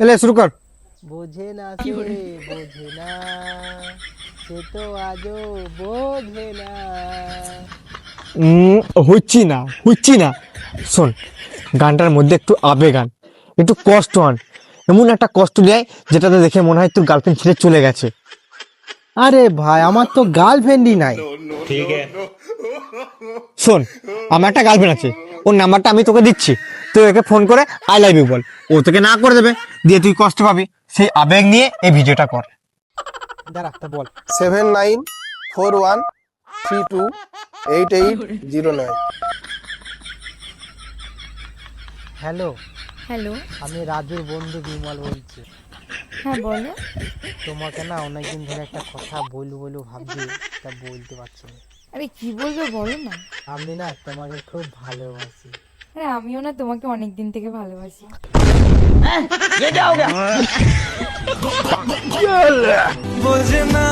এলে শুরু কর। বোঝে না সে বোঝে না, সে তো আজও বোঝে না। হচ্ছি না হচ্ছি না। শোন, গানটার মধ্যে একটু আবেগ আন, একটু কষ্ট আন, এমন একটা কষ্ট দেয় যেটাতে দেখে মনে হয় তোর গার্লফ্রেন্ড ছেড়ে চলে গেছে। আরে ভাই, আমার তো গার্লফ্রেন্ডই নাই। শোন, আমার একটা গার্লফ্রেন্ড আছে, ওর নাম্বারটা আমি তোকে দিচ্ছি, তুই ওকে ফোন করে আই লাভ ইউ বল, ও তোকে না করে দেবে, দিয়ে তুই কষ্ট পাবি। সেই আবেগ নিয়ে এই ভিডিওটা কর। দাঁড়া, তা বল। 7941328809। Hello, hello. আমি রাজুর বন্ধু বিমল বলছি। হ্যাঁ বলো। তোমাকে না অনেকদিন ধরে একটা কথা বলবো ভাবছি, তা বলতে পারছি না। আরে কি বলবে বলো না। আমি না তোমাকে খুব ভালোবাসি। আরে আমিও না তোমাকে অনেক দিন থেকে ভালোবাসি। বোঝে না